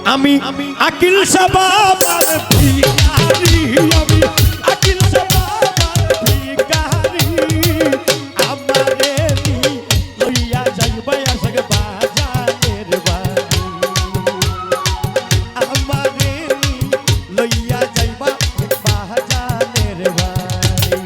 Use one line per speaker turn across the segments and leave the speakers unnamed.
আমি আকিল সাবাবার ভিখারি আমি আকিল সাবাবার ভিখারি আমারে নি লইয়া যাইবা আশাক বাজারের বাড়ি আমারে নি লইয়া যাইবা বাজারের বাড়ি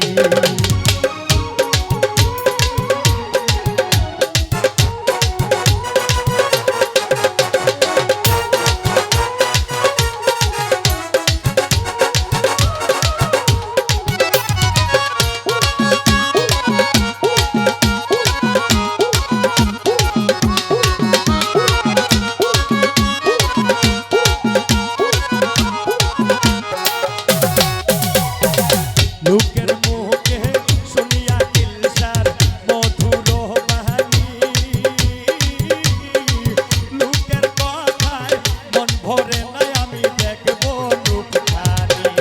লোকের মুখে শুনিয়া কিলসার মধুর বাণী লোকের কথায় মন ভরে নাই আমি দেখব রূপখানি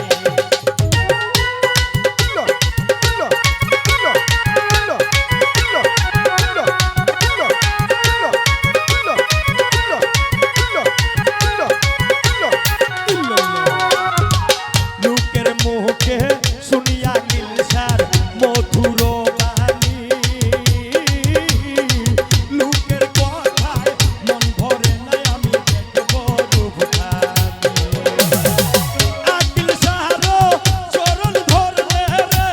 লোকের মুখে শুনিয়া কিলসার মধুর বাণী লোকের কথায় মন ভরে নাই আমি দেখব রূপখানি আকিল সাহারো চরণ ধরলে রে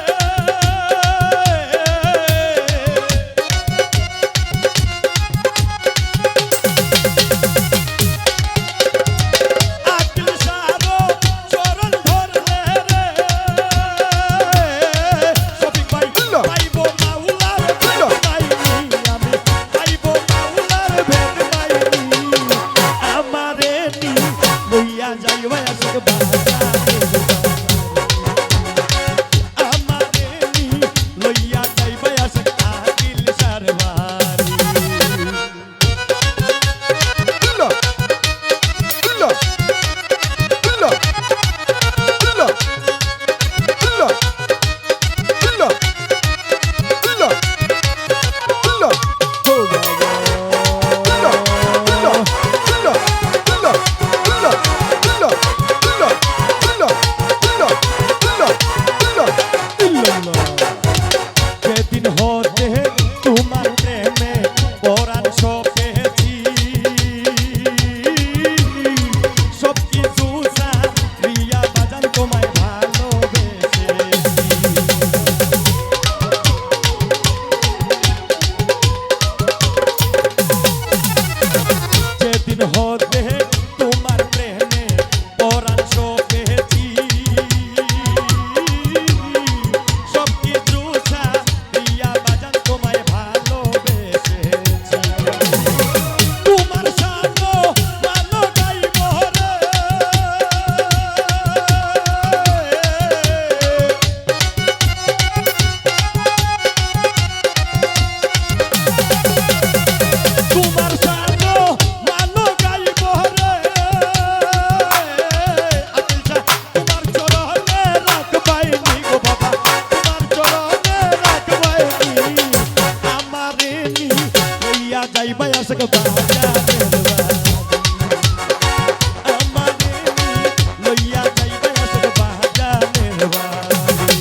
আকিল সাহারো চরণ ধরলে রে শফিক ভাই পাইবো মাওলার ভেদ পাইনি আমি পাইবো মাওলার ভেদ পাইনি আমারে নি লইয়া যাইবা আশাক বাজারের আমারে নি লইয়া যাইবা আশাক আকিল সারবারি সেদিন হতে তোমার প্রেমে পরাণ সপেছি সব কিছু রিয়া বাজান তোমায় ভালোবেসেছি সেদিন হতে তোমার প্রেমে পরাণ সপেছি সব কিছু রিয়া বাজান তোমায় ভালোবেসেছি তোমার সানো ভালো গাইব রে তোমার সানো ভালো গাইব রে আকিল সাহ তোমার চরণে রাখবাইনি গো বাবা তোমার চরণে রাখবাইনি আমারে নি লইয়া যাইবা আশাক বাজারের বাড়ি আমারে নি লইয়া যাইবা আশাক বাজারের বাড়ি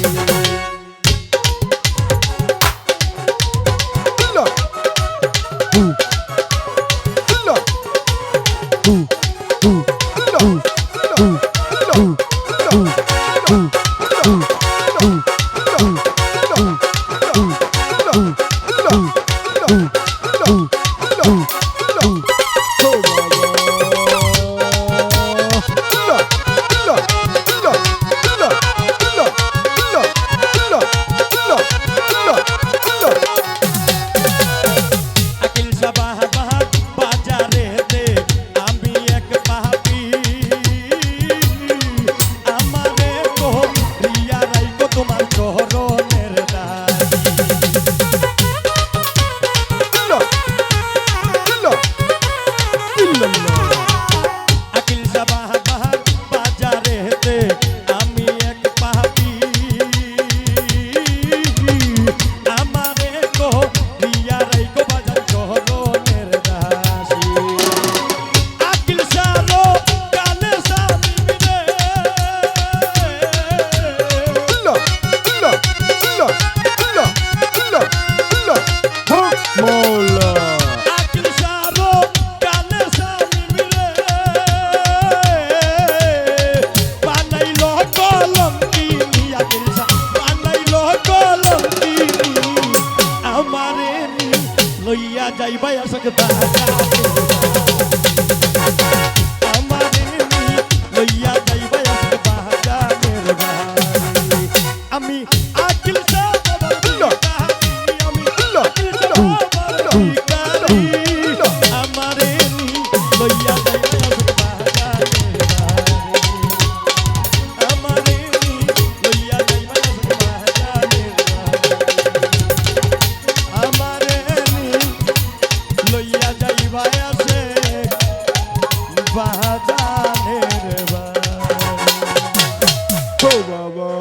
আকিল সাবাবার বাজারেতে আমি এক পাপী জানের বাড়ি। ও বাবা